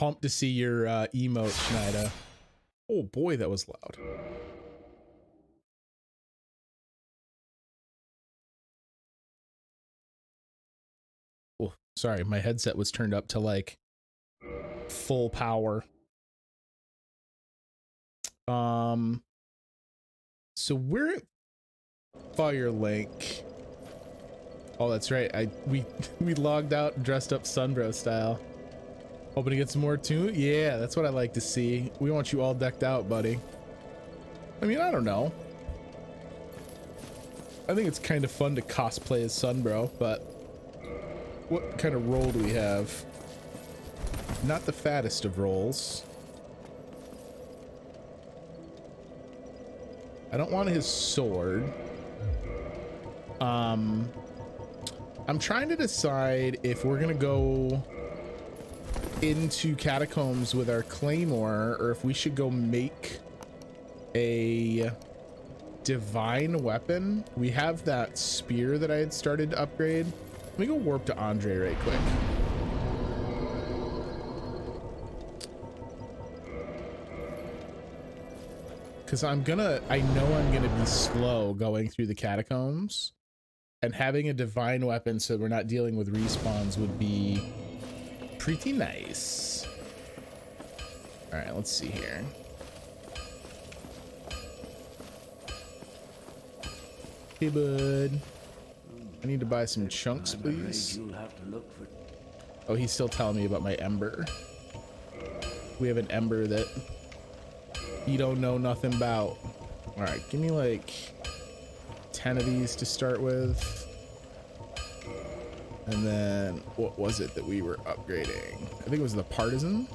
pumped to see your emote, Schneider. Oh boy, that was loud. Oh, sorry, my headset was turned up to like full power. So we're at Firelink. Oh, that's right. We logged out and dressed up Sunbro style. Hoping to get some more too. Yeah, that's what I like to see. We want you all decked out, buddy. I mean, I don't know. I think it's kind of fun to cosplay as Sunbro, but what kind of role do we have? Not the fattest of roles. I don't want his sword. I'm trying to decide if we're gonna go into Catacombs with our claymore or if we should go make a divine weapon. We have that spear that I had started to upgrade. Let me go warp to Andre right quick. Because I know I'm gonna be slow going through the Catacombs, and having a divine weapon so we're not dealing with respawns would be pretty nice. All right, let's see here. Hey, bud. I need to buy some chunks, please. Oh, he's still telling me about my ember. We have an ember that you don't know nothing about. All right, give me like 10 of these to start with. And then what was it that we were upgrading? I think it was the partisan.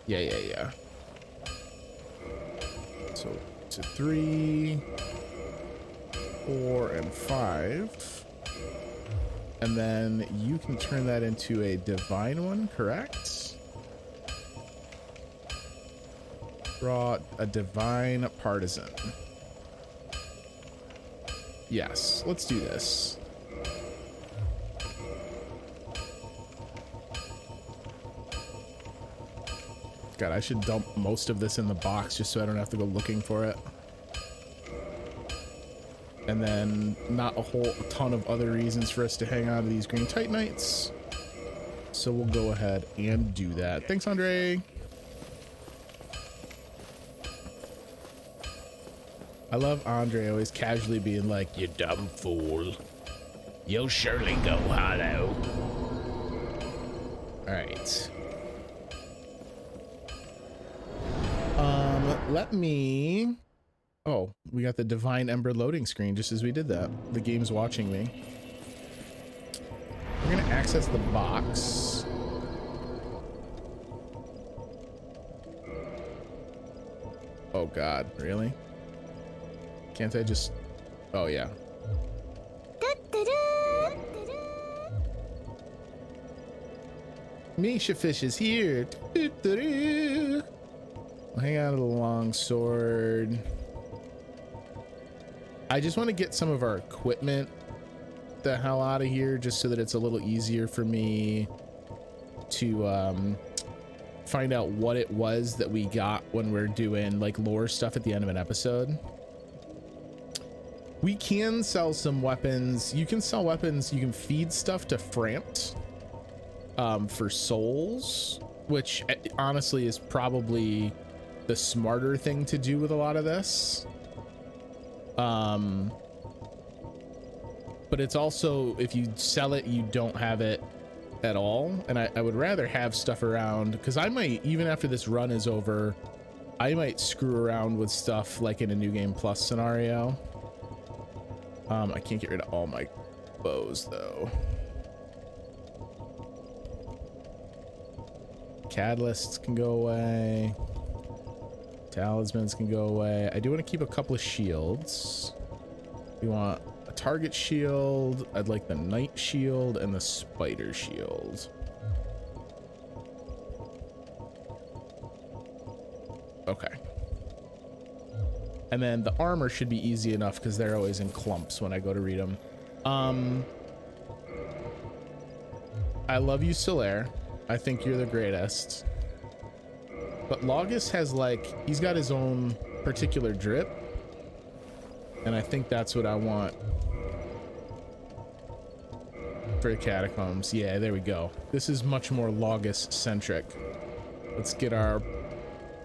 Yeah. So to 3, 4, and 5. And then you can turn that into a divine one, correct? Draw a divine partisan. Yes, let's do this. God, I should dump most of this in the box just so I don't have to go looking for it. And then not a whole ton of other reasons for us to hang on to these green Titanites. So we'll go ahead and do that. Thanks, Andre. I love Andre always casually being like, "You dumb fool. You'll surely go hollow." All right. Let me... Oh, we got the Divine Ember loading screen just as we did that. The game's watching me. We're gonna access the box. Oh God, really? Can't I just... Oh, yeah. Misha Fish is here. I'll hang out of the long sword. I just want to get some of our equipment the hell out of here just so that it's a little easier for me to find out what it was that we got when we're doing like lore stuff at the end of an episode. We can sell some weapons. You can sell weapons. You can feed stuff to Frampt for souls, which honestly is probably the smarter thing to do with a lot of this. But it's also, if you sell it, you don't have it at all. And I would rather have stuff around, because I might, even after this run is over, I might screw around with stuff like in a New Game Plus scenario. I can't get rid of all my bows though. Catalysts can go away. Talismans can go away. I do want to keep a couple of shields. We want a target shield. I'd like the knight shield and the spider shield. Okay. And then the armor should be easy enough because they're always in clumps when I go to read them. I love you, Solaire. I think you're the greatest. But Logus has like, he's got his own particular drip. And I think that's what I want for Catacombs. Yeah, there we go. This is much more Logus centric. Let's get our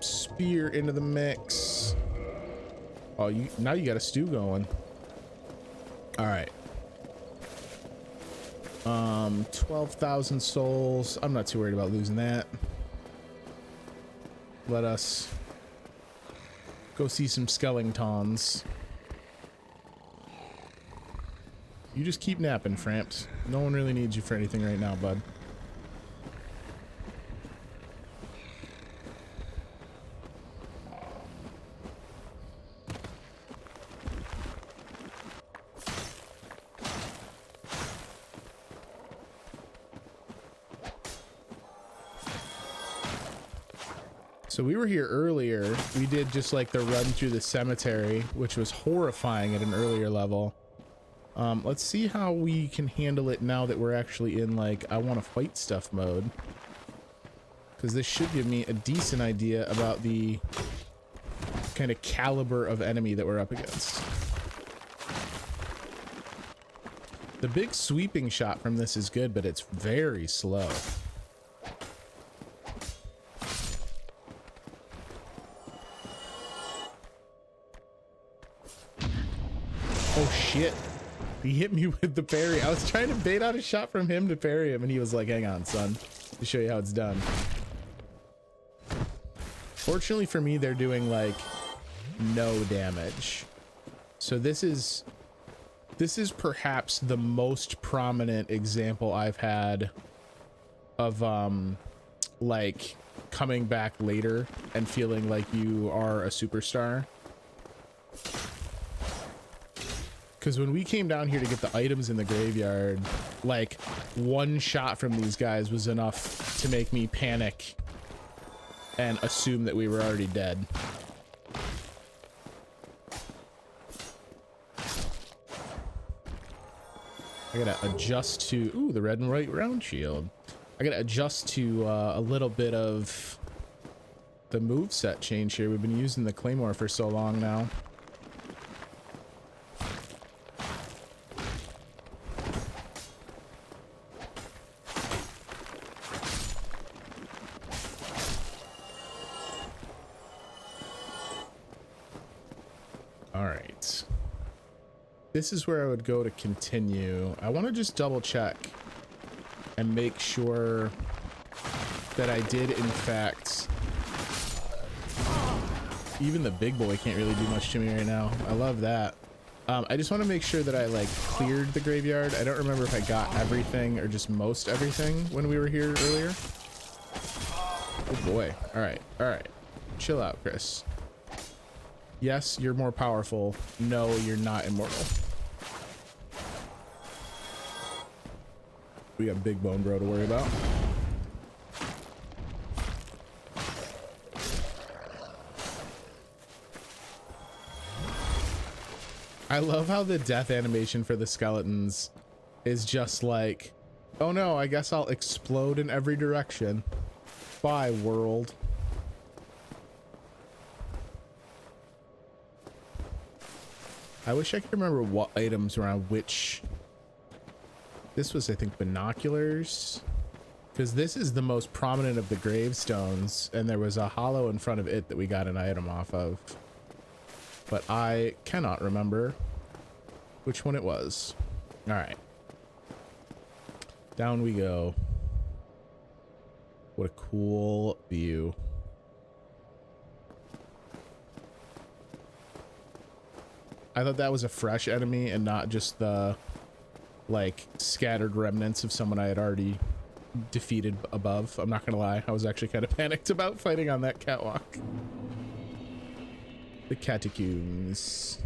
spear into the mix. Oh, now you got a stew going. All right. 12,000 souls. I'm not too worried about losing that. Let us go see some skeletons. You just keep napping, Framps. No one really needs you for anything right now, bud. So we were here earlier. We did just like the run through the cemetery, which was horrifying at an earlier level. Let's see how we can handle it now that we're actually in like I want to fight stuff mode, because this should give me a decent idea about the kind of caliber of enemy that we're up against. The big sweeping shot from this is good, but it's very slow. Oh shit. He hit me with the parry. I was trying to bait out a shot from him to parry him, and he was like, hang on, son, to show you how it's done. Fortunately for me, they're doing like no damage. So this is perhaps the most prominent example I've had of like coming back later and feeling like you are a superstar. Because when we came down here to get the items in the graveyard, like one shot from these guys was enough to make me panic and assume that we were already dead. I gotta adjust to, ooh, the red and white round shield. I gotta adjust to a little bit of the moveset change here. We've been using the claymore for so long now. This is where I would go to continue. I want to just double check and make sure that I did in fact. Even the big boy can't really do much to me right now. I love that. I just want to make sure that I like cleared the graveyard. I don't remember if I got everything or just most everything when we were here earlier. Oh boy. All right. All right. Chill out, Chris. Yes, you're more powerful. No, you're not immortal. We got Big Bone Bro to worry about. I love how the death animation for the skeletons is just like, oh no, I guess I'll explode in every direction. Bye, world. I wish I could remember what items were on which. This was, I think, binoculars, because this is the most prominent of the gravestones, and there was a hollow in front of it that we got an item off of, but I cannot remember which one it was. All right, down we go. What a cool view. I thought that was a fresh enemy and not just the like scattered remnants of someone I had already defeated above. I'm not gonna lie, I was actually kind of panicked about fighting on that catwalk. The Catacombs.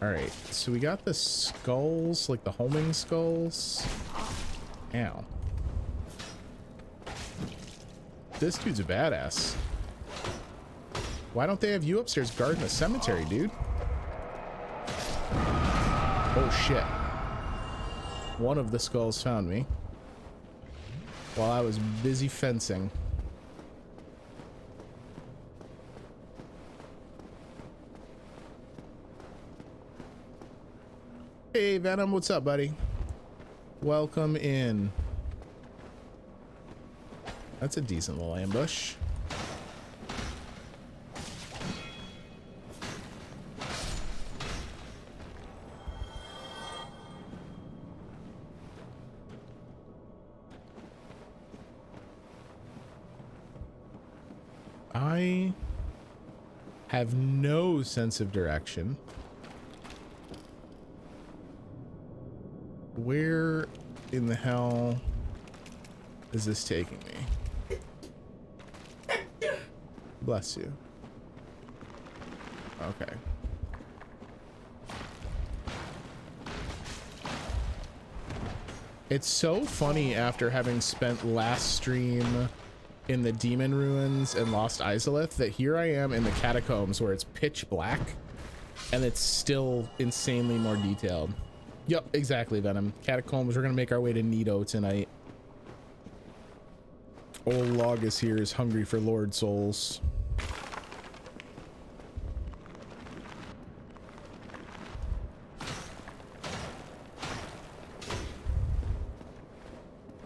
All right, so we got the skulls, like the homing skulls. Ow. This dude's a badass. Why don't they have you upstairs guarding the cemetery, dude? Oh shit. One of the skulls found me. while I was busy fencing. Hey Venom, what's up, buddy? Welcome in. That's a decent little ambush. I have no sense of direction. Where in the hell is this taking me? Bless you. Okay. It's so funny after having spent last stream in the Demon Ruins and Lost Izalith that here I am in the Catacombs where it's pitch black and it's still insanely more detailed. Yep, exactly, Venom. Catacombs, we're gonna make our way to Nito tonight. Old Logus here is hungry for Lord Souls.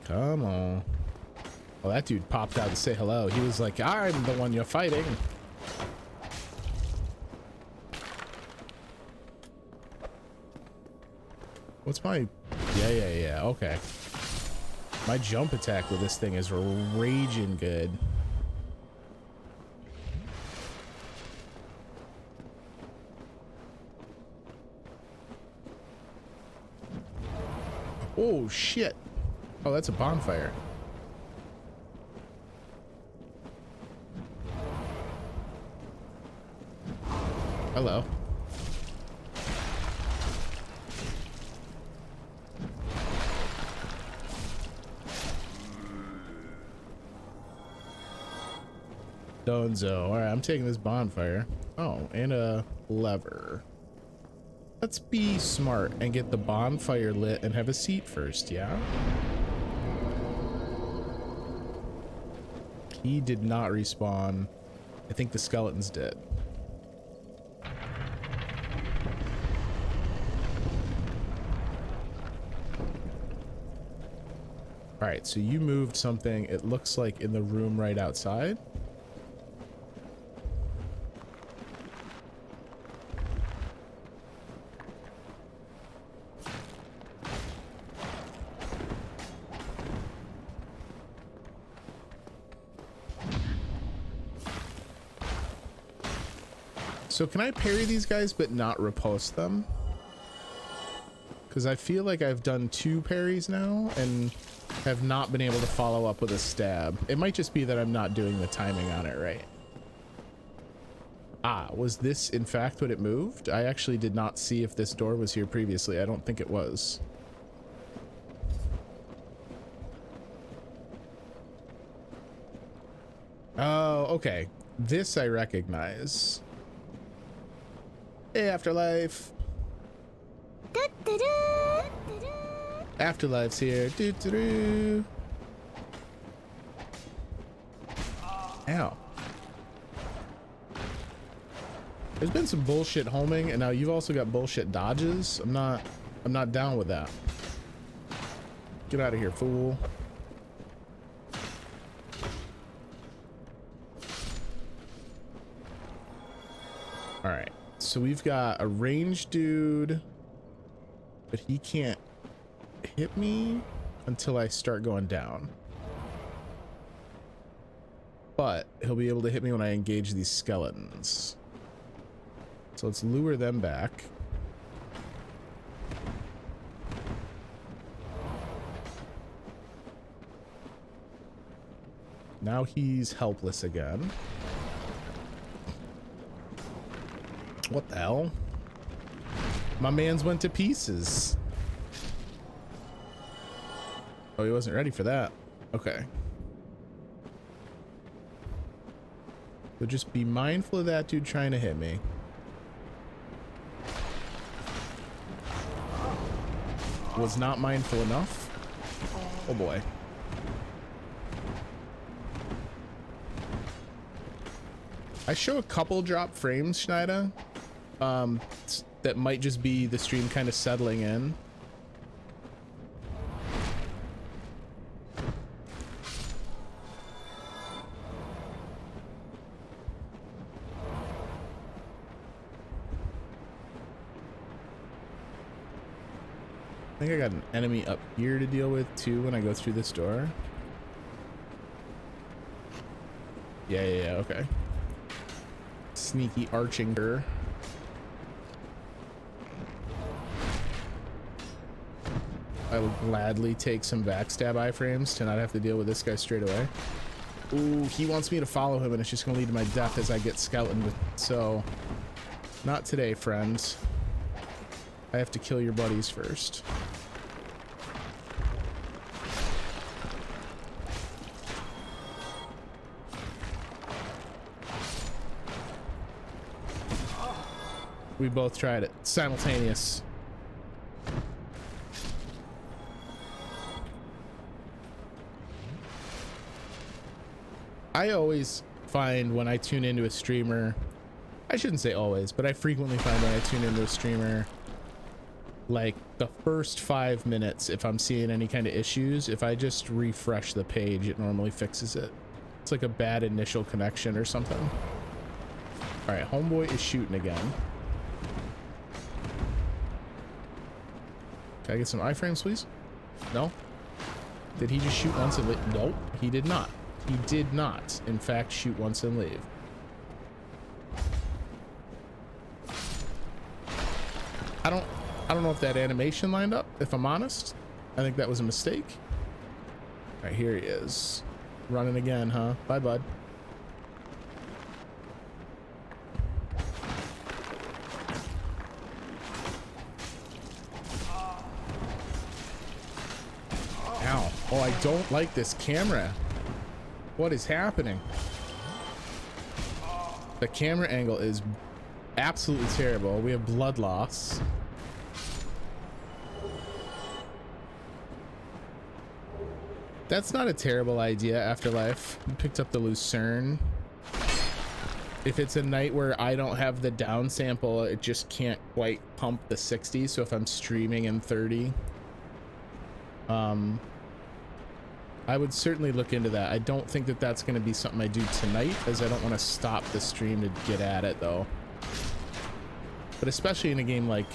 Come on. Well, that dude popped out to say hello. He was like, I'm the one you're fighting. What's my... Yeah, okay. My jump attack with this thing is raging good. Oh, shit. Oh, that's a bonfire. Hello. Donzo. All right, I'm taking this bonfire. Oh, and a lever. Let's be smart and get the bonfire lit and have a seat first, yeah? He did not respawn. I think the skeleton's dead. All right, so you moved something, it looks like in the room right outside. So can I parry these guys but not riposte them? Because I feel like I've done 2 parries now and have not been able to follow up with a stab. It might just be that I'm not doing the timing on it right. Ah, was this in fact what it moved? I actually did not see if this door was here previously. I don't think it was. Oh, okay. This I recognize. Hey, Afterlife. Afterlife's here. Doo -doo -doo. Ow. There's been some bullshit homing, and now you've also got bullshit dodges. I'm not down with that. Get out of here, fool. All right. So we've got a ranged dude, but he can't hit me until I start going down. But he'll be able to hit me when I engage these skeletons. So let's lure them back. Now he's helpless again. What the hell? My man's went to pieces. Oh, he wasn't ready for that. Okay. So just be mindful of that dude trying to hit me. Was not mindful enough. Oh boy. I show a couple drop frames, Schneider. That might just be the stream kind of settling in. I think I got an enemy up here to deal with too when I go through this door. Yeah, okay. Sneaky arching her. I will gladly take some backstab iframes to not have to deal with this guy straight away. Ooh, he wants me to follow him and it's just gonna lead to my death as I get skeletoned. So, not today, friends. I have to kill your buddies first. We both tried it. Simultaneous. I always find when I tune into a streamer, I shouldn't say always, but I frequently find when I tune into a streamer, like the first 5 minutes, if I'm seeing any kind of issues, if I just refresh the page, it normally fixes it. It's like a bad initial connection or something. All right, homeboy is shooting again. Can I get some iframes, please? No? Did he just shoot once and leave? Nope, he did not. He did not, in fact, shoot once and leave. I don't know if that animation lined up, if I'm honest. I think that was a mistake. All right, here he is. Running again, huh? Bye, bud. Ow. Oh, I don't like this camera. What is happening? The camera angle is absolutely terrible. We have blood loss. That's not a terrible idea, Afterlife. We picked up the Lucerne. If it's a night where I don't have the down sample, it just can't quite pump the 60. So if I'm streaming in 30, I would certainly look into that. I don't think that that's going to be something I do tonight, as I don't want to stop the stream to get at it, though. But especially in a game like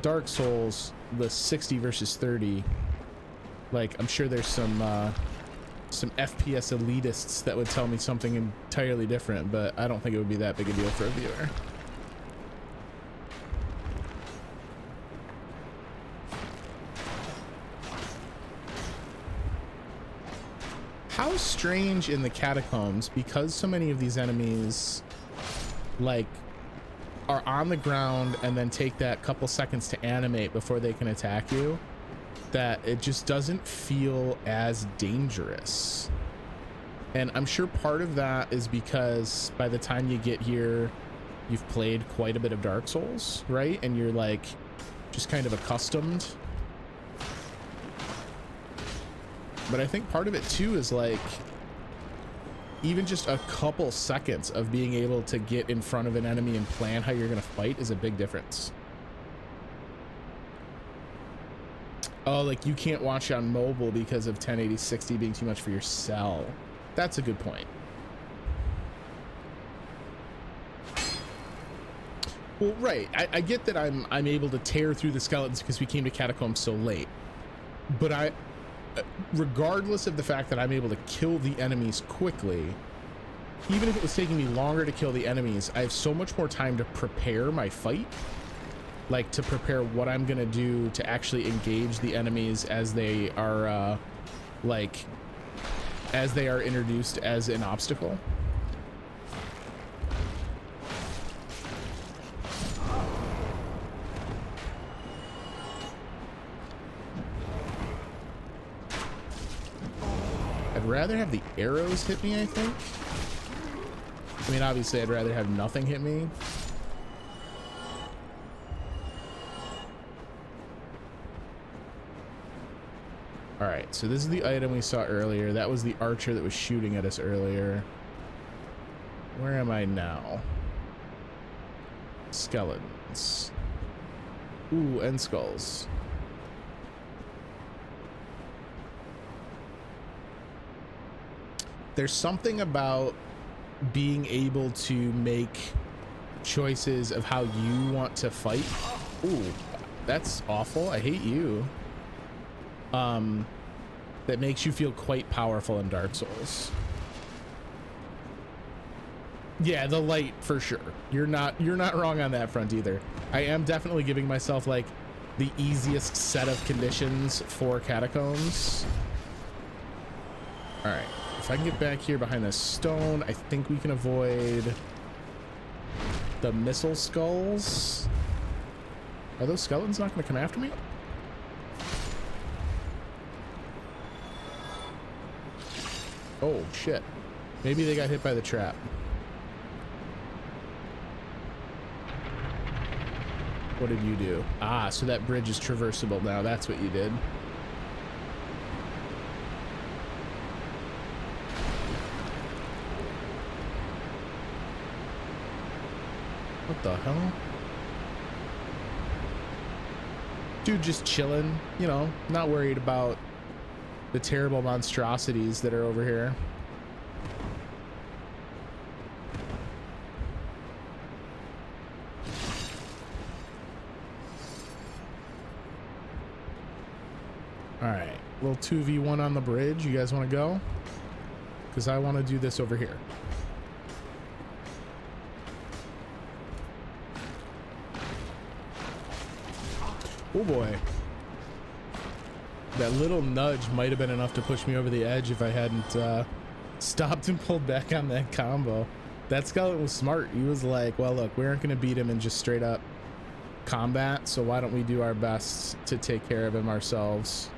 Dark Souls, the 60 versus 30, like, I'm sure there's some FPS elitists that would tell me something entirely different, but I don't think it would be that big a deal for a viewer. How strange in the Catacombs, because so many of these enemies like are on the ground and then take that couple seconds to animate before they can attack you, that it just doesn't feel as dangerous. And I'm sure part of that is because by the time you get here, you've played quite a bit of Dark Souls, right? And you're like just kind of accustomed. But I think part of it too is like even just a couple seconds of being able to get in front of an enemy and plan how you're going to fight is a big difference. Oh, like you can't watch on mobile because of 1080 60 being too much for your cell. That's a good point. Well, right. I get that I'm able to tear through the skeletons because we came to Catacombs so late. But regardless of the fact that I'm able to kill the enemies quickly, even if it was taking me longer to kill the enemies, I have so much more time to prepare my fight, like to prepare what I'm gonna do to actually engage the enemies as they are introduced as an obstacle. I'd rather have the arrows hit me, I think. I mean, obviously, I'd rather have nothing hit me. All right, so this is the item we saw earlier. That was the archer that was shooting at us earlier. Where am I now? Skeletons. Ooh, and skulls. There's something about being able to make choices of how you want to fight. Ooh, that's awful. I hate you. That makes you feel quite powerful in Dark Souls. Yeah, the light for sure. You're not wrong on that front either. I am definitely giving myself like the easiest set of conditions for Catacombs. All right, if I can get back here behind this stone, I think we can avoid the missile skulls. Are those skeletons not going to come after me? Oh shit, maybe they got hit by the trap. What did you do? Ah, so that bridge is traversable now. That's what you did. What the hell? Dude, just chilling, you know, not worried about the terrible monstrosities that are over here. All right, little 2v1 on the bridge. You guys want to go? Because I want to do this over here. Oh boy. That little nudge might have been enough to push me over the edge if I hadn't stopped and pulled back on that combo. That skeleton was smart. He was like, well, look, we aren't going to beat him in just straight up combat, so why don't we do our best to take care of him ourselves?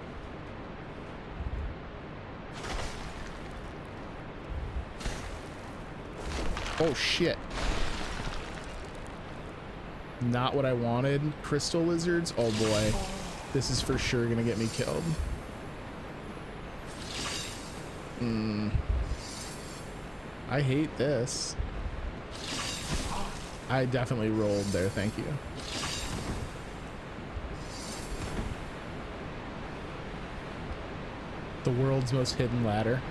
Oh shit. Not what I wanted. Crystal lizards? Oh boy. This is for sure gonna get me killed. I hate this. I definitely rolled there, thank you. The world's most hidden ladder.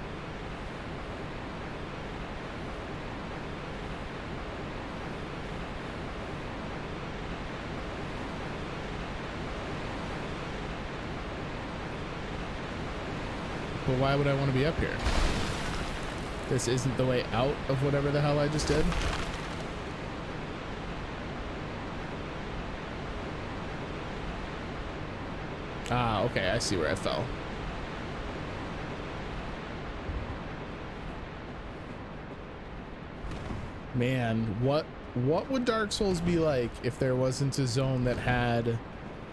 But why would I want to be up here? This isn't the way out of whatever the hell I just did. Ah, okay, I see where I fell. Man, what would Dark Souls be like if there wasn't a zone that had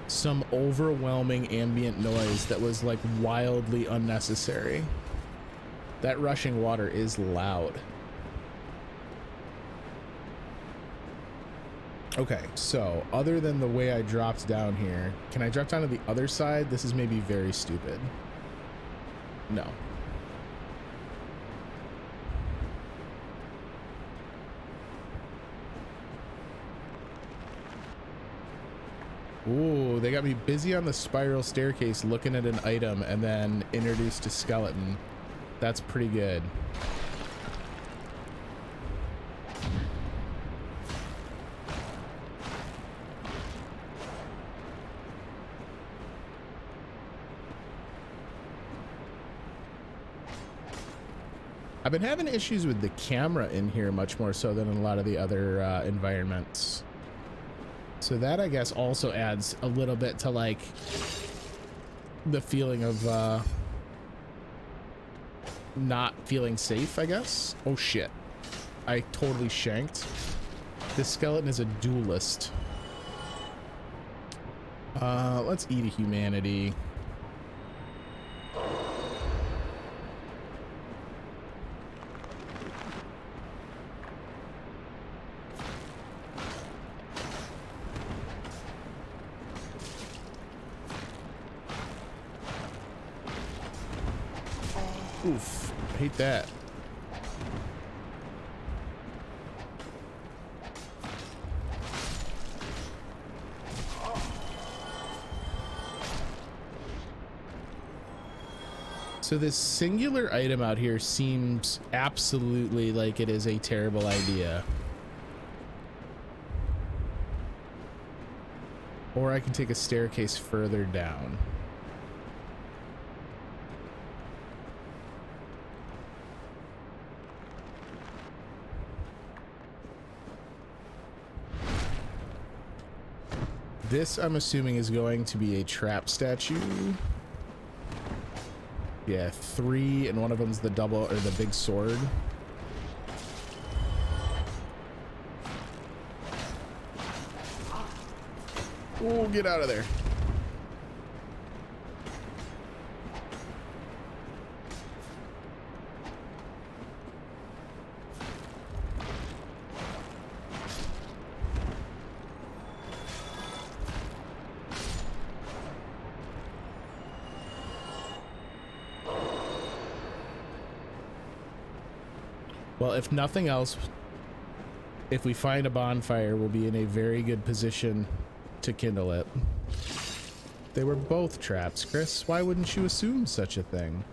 some overwhelming ambient noise that was like wildly unnecessary? That rushing water is loud. Okay, so other than the way I dropped down here, can I drop down to the other side? This is maybe very stupid. No. Ooh, they got me busy on the spiral staircase looking at an item and then introduced a skeleton. That's pretty good. I've been having issues with the camera in here much more so than in a lot of the other environments. So that, I guess, also adds a little bit to like the feeling of not feeling safe, I guess. Oh shit, I totally shanked. This skeleton is a duelist. Let's eat a humanity. Oof, I hate that. So this singular item out here seems absolutely like it is a terrible idea. Or I can take a staircase further down. This, I'm assuming, is going to be a trap statue. Yeah, 3, and one of them's the double or the big sword. Oh, get out of there. Well, if nothing else, if we find a bonfire, we'll be in a very good position to kindle it. They were both traps, Chris. Why wouldn't you assume such a thing?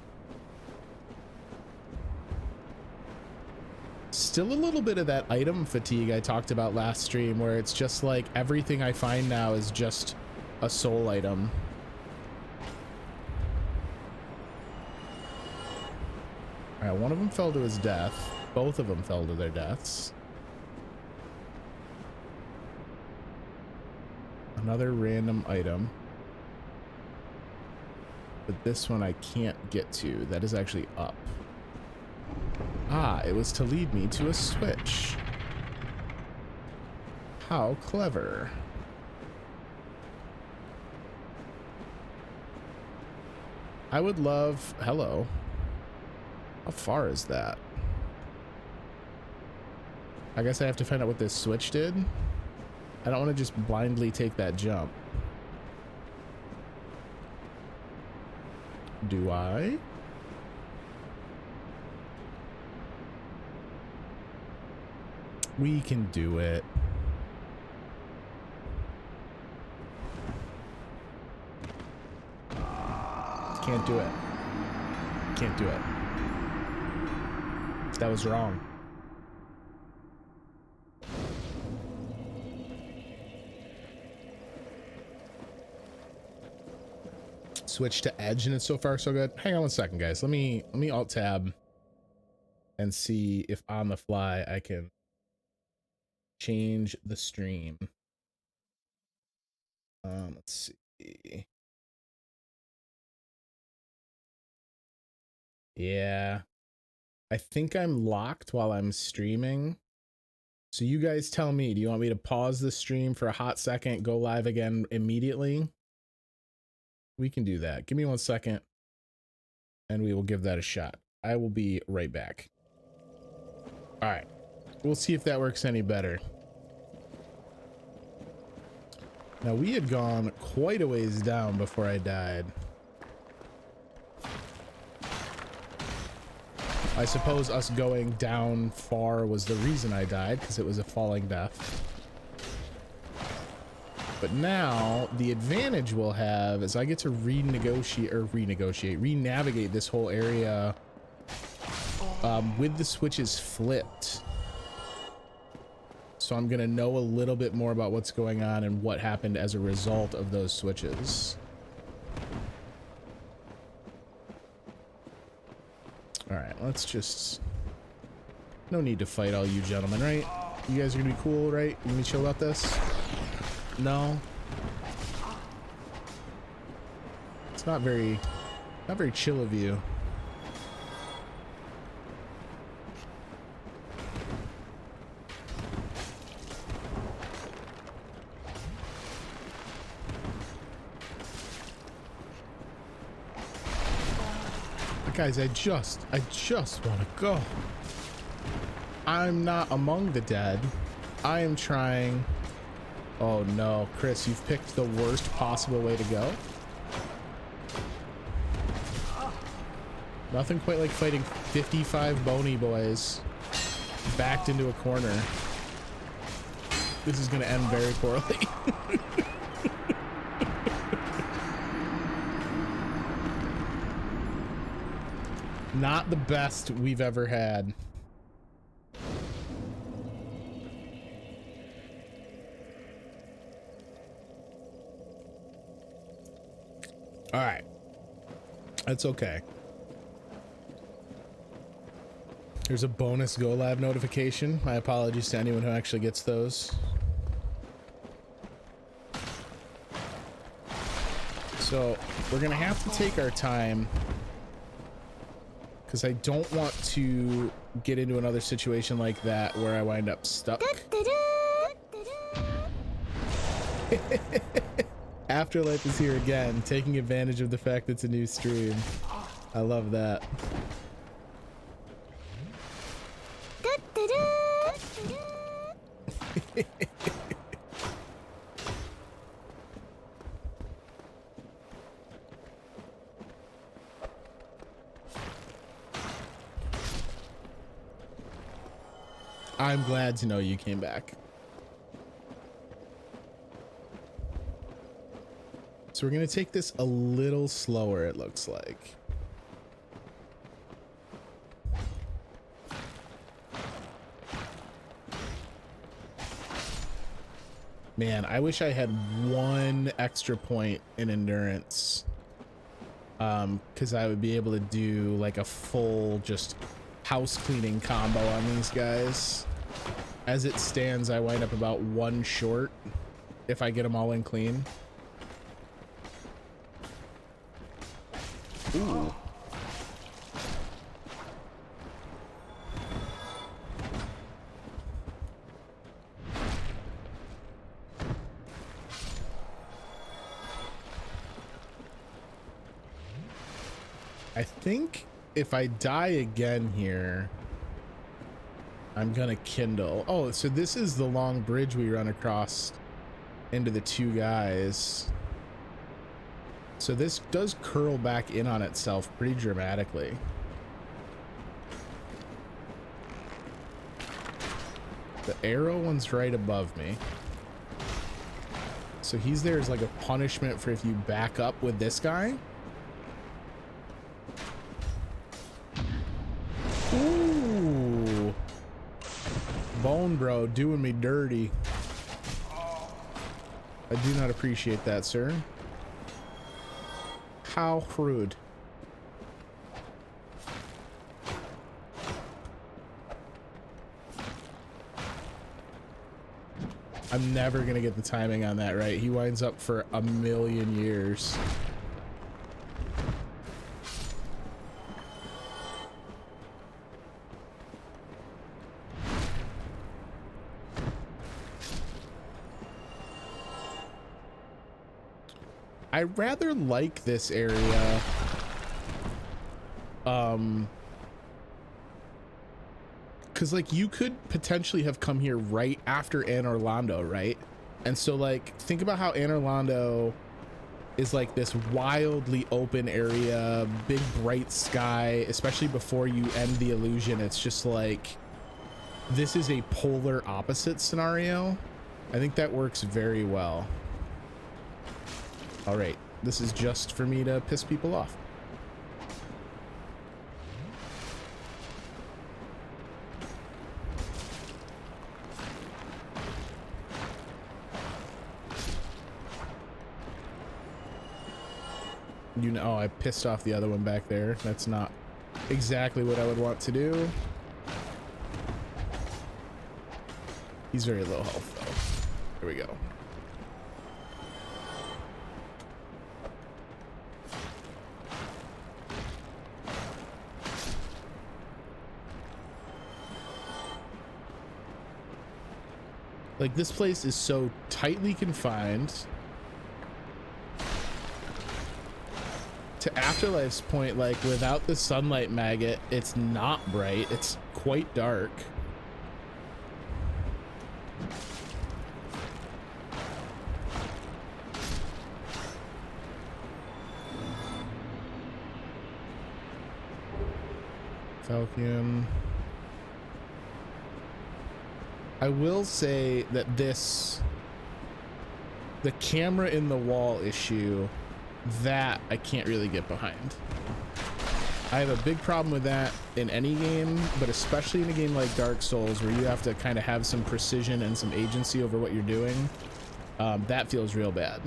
Still a little bit of that item fatigue I talked about last stream, where it's just like everything I find now is just a soul item. All right, one of them fell to his death. Both of them fell to their deaths. Another random item. But this one I can't get to. That is actually up. Ah, it was to lead me to a switch. How clever. I would love... Hello. How far is that? I guess I have to find out what this switch did. I don't want to just blindly take that jump. Do I? We can do it. Can't do it. Can't do it. That was wrong. Switch to edge and it's so far so good. Hang on one second, guys. Let me alt tab and see if on the fly I can change the stream. Let's see. Yeah, I think I'm locked while I'm streaming. So you guys tell me, do you want me to pause the stream for a hot second, go live again immediately? We can do that. Give me 1 second and we will give that a shot. I will be right back. All right, we'll see if that works any better. Now we had gone quite a ways down before I died. I suppose us going down far was the reason I died, because it was a falling death. But now the advantage we'll have is I get to renavigate this whole area with the switches flipped. So I'm gonna know a little bit more about what's going on and what happened as a result of those switches. All right, let's just... No need to fight all you gentlemen, right? You guys are gonna be cool, right? You gonna chill about this? No? It's not very chill of you. But guys, I just want to go. I'm not among the dead. I am trying... Oh no, Chris, you've picked the worst possible way to go. Nothing quite like fighting 55 bony boys backed into a corner. This is gonna end very poorly. Not the best we've ever had. All right. That's okay. There's a bonus Go Live notification. My apologies to anyone who actually gets those. So we're gonna have to take our time because I don't want to get into another situation like that where I wind up stuck. Afterlife is here again, taking advantage of the fact it's a new stream. I love that. I'm glad to know you came back. So we're going to take this a little slower, it looks like. Man, I wish I had one extra point in endurance. Because I would be able to do like a full just house cleaning combo on these guys. As it stands, I wind up about one short if I get them all in clean. Ooh. I think if I die again here, I'm gonna kindle. Oh, so this is the long bridge we run across into the two guys. So this does curl back in on itself pretty dramatically. The arrow one's right above me. So he's there as like a punishment for if you back up with this guy. Ooh. Bone bro doing me dirty. I do not appreciate that, sir. How rude. I'm never gonna get the timing on that right. He winds up for a million years. I rather like this area. Cause like you could potentially have come here right after Anne Orlando, right? And so like think about how Anne Orlando is like this wildly open area, big bright sky, especially before you end the illusion. It's just like this is a polar opposite scenario. I think that works very well. All right, this is just for me to piss people off. You know, I pissed off the other one back there. That's not exactly what I would want to do. He's very low health though. Here we go. Like this place is so tightly confined. To Afterlife's point, like without the sunlight maggot, it's not bright. It's quite dark. Falcon. I will say that the camera in the wall issue, that I can't really get behind. I have a big problem with that in any game, but especially in a game like Dark Souls, where you have to kind of have some precision and some agency over what you're doing. That feels real bad.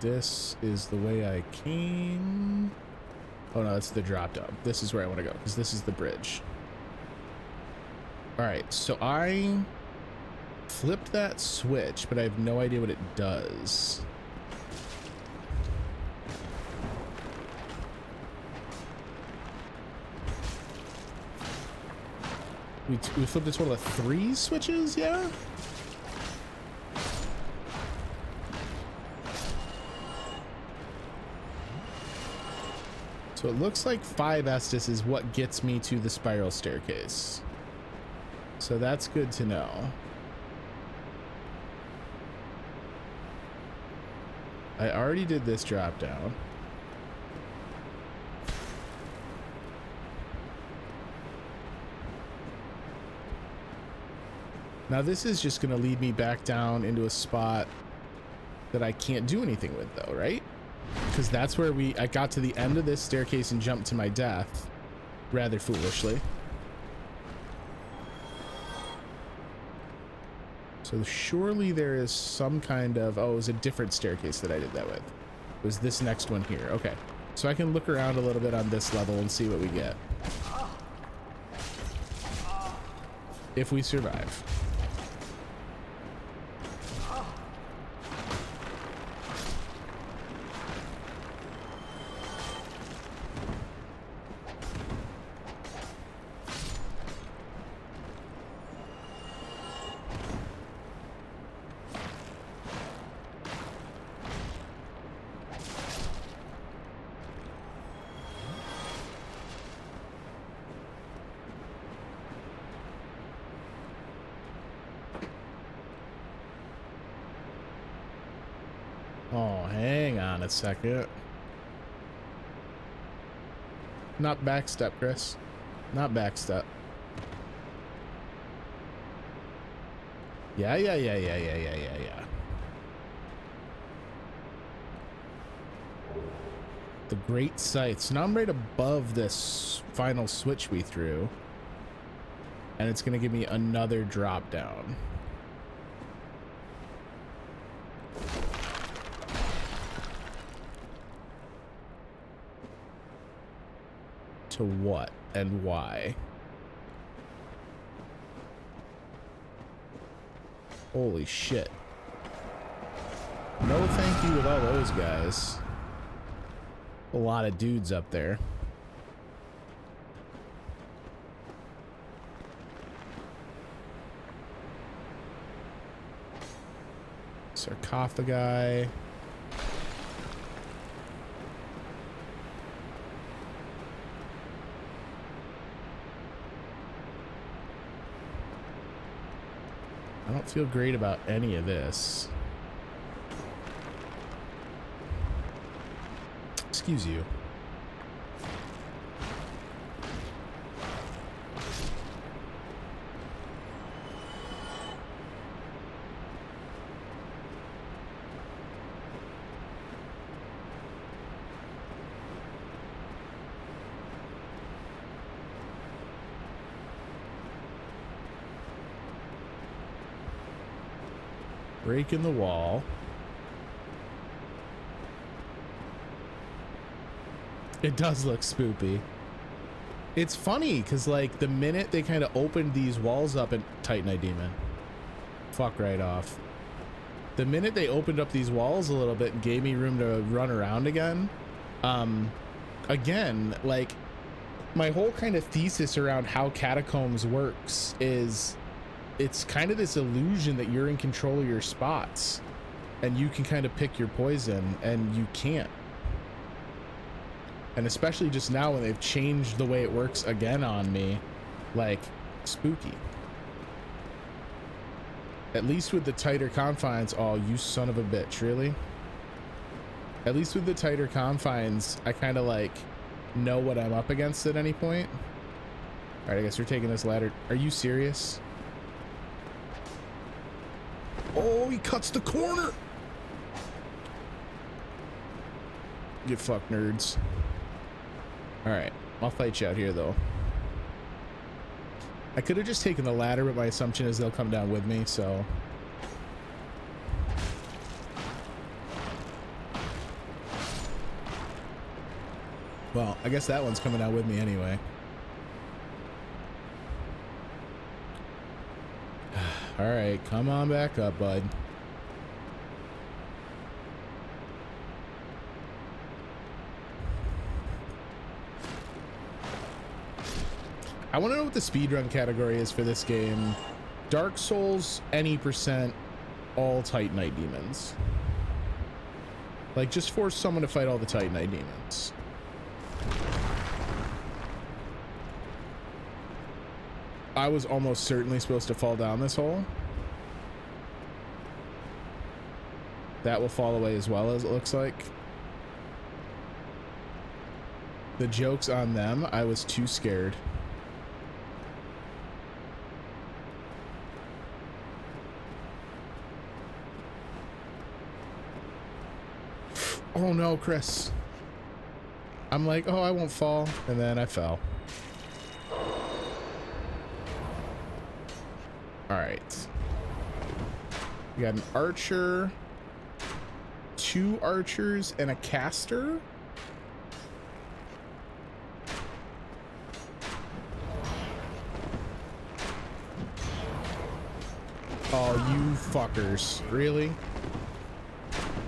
This is the way I came. Oh no, that's the drop down. This is where I want to go, because this is the bridge. All right, so I flipped that switch, but I have no idea what it does. We flipped a total of 3 switches, yeah? So it looks like 5 Estus is what gets me to the spiral staircase. So that's good to know. I already did this drop down. Now this is just going to lead me back down into a spot that I can't do anything with though, right? Because that's where I got to the end of this staircase and jumped to my death rather foolishly. So surely there is some kind of, oh, it was a different staircase that I did that with. It was this next one here. Okay. So I can look around a little bit on this level and see what we get. If we survive. Oh, hang on a second. Not backstep, Chris. Not backstep. Yeah. The great sights. Now I'm right above this final switch we threw. And it's going to give me another drop down. To what and why? Holy shit. No thank you with all those guys. A lot of dudes up there. Sarcophagi. I don't feel great about any of this. Excuse you. Break in the wall. It does look spoopy. It's funny because like the minute they kind of opened these walls up and Titanite Demon. Fuck right off. The minute they opened up these walls a little bit and gave me room to run around again. Again, like my whole kind of thesis around how Catacombs works is it's kind of this illusion that you're in control of your spots and you can kind of pick your poison, and you can't. And especially just now when they've changed the way it works again on me, like spooky. At least with the tighter confines. Oh, you son of a bitch, really? At least with the tighter confines, I kind of like know what I'm up against at any point. All right, I guess we're taking this ladder. Are you serious? Oh, he cuts the corner. Get fucked, nerds. All right, I'll fight you out here, though. I could have just taken the ladder, but my assumption is they'll come down with me, so... Well, I guess that one's coming out with me anyway. All right, come on back up, bud. I want to know what the speedrun category is for this game. Dark Souls, any percent, all Titanite demons. Like, just force someone to fight all the Titanite demons. I was almost certainly supposed to fall down this hole. That will fall away as well, as it looks like. The joke's on them. I was too scared. Oh no, Chris. I'm like, oh, I won't fall. And then I fell. All right. We got an archer, 2 archers, and a caster. Oh, you fuckers. Really?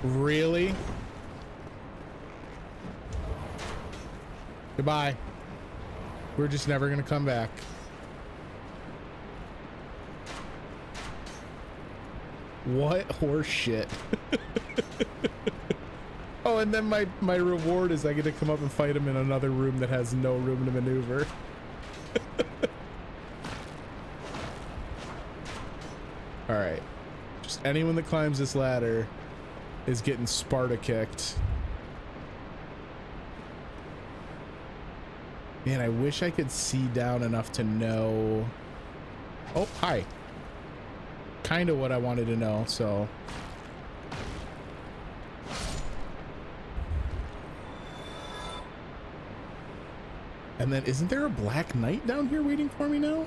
Really? Goodbye. We're just never gonna come back. What horse shit. Oh, and then my reward is I get to come up and fight him in another room that has no room to maneuver. All right. Just anyone that climbs this ladder is getting Sparta kicked. Man, I wish I could see down enough to know. Oh, hi. Kind of what I wanted to know, so. And then isn't there a Black Knight down here waiting for me now?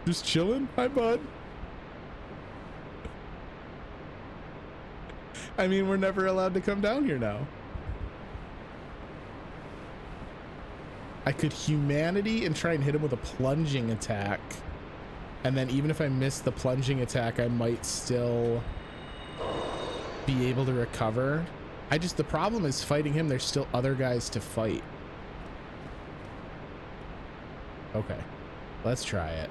Just chilling? Hi, bud. I mean, we're never allowed to come down here now. I could humanity and try and hit him with a plunging attack. And then even if I miss the plunging attack, I might still be able to recover. The problem is fighting him, there's still other guys to fight. Okay, let's try it.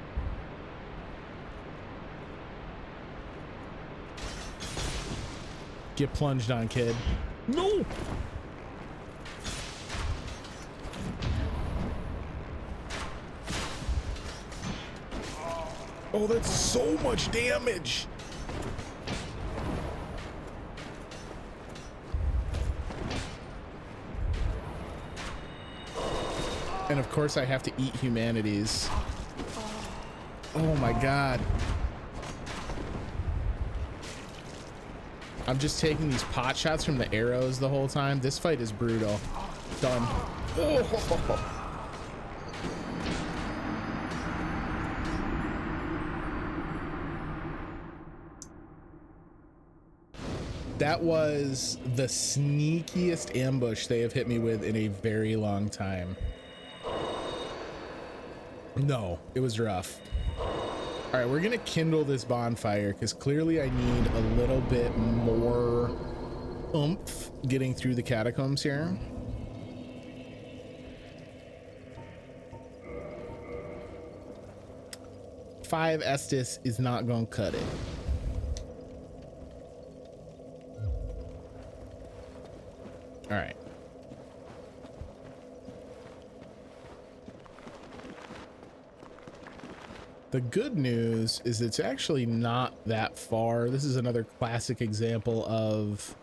Get plunged on, kid. No! Oh, that's so much damage. And of course I have to eat humanities. Oh my God. I'm just taking these pot shots from the arrows the whole time. This fight is brutal. Done. Oh. That was the sneakiest ambush they have hit me with in a very long time. No, it was rough. All right, we're gonna kindle this bonfire because clearly I need a little bit more oomph getting through the catacombs here. Five Estus is not gonna cut it. All right. The good news is it's actually not that far. This is another classic example of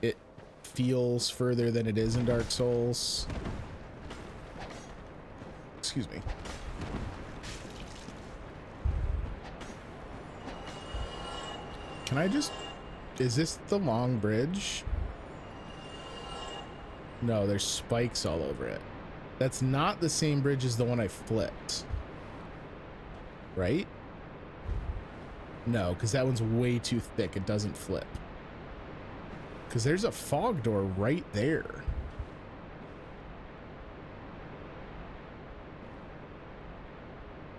it feels further than it is in Dark Souls. Excuse me. Can I just... Is this the long bridge? No, there's spikes all over it. That's not the same bridge as the one I flipped. Right? No, because that one's way too thick. It doesn't flip. Because there's a fog door right there.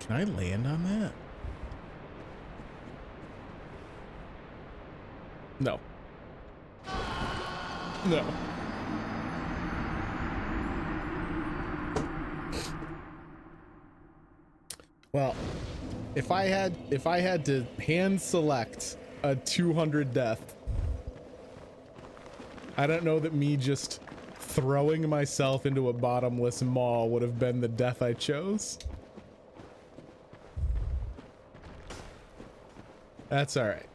Can I land on that? No. No. Well, if I had to hand select a 200 death, I don't know that me just throwing myself into a bottomless maw would have been the death I chose. That's all right.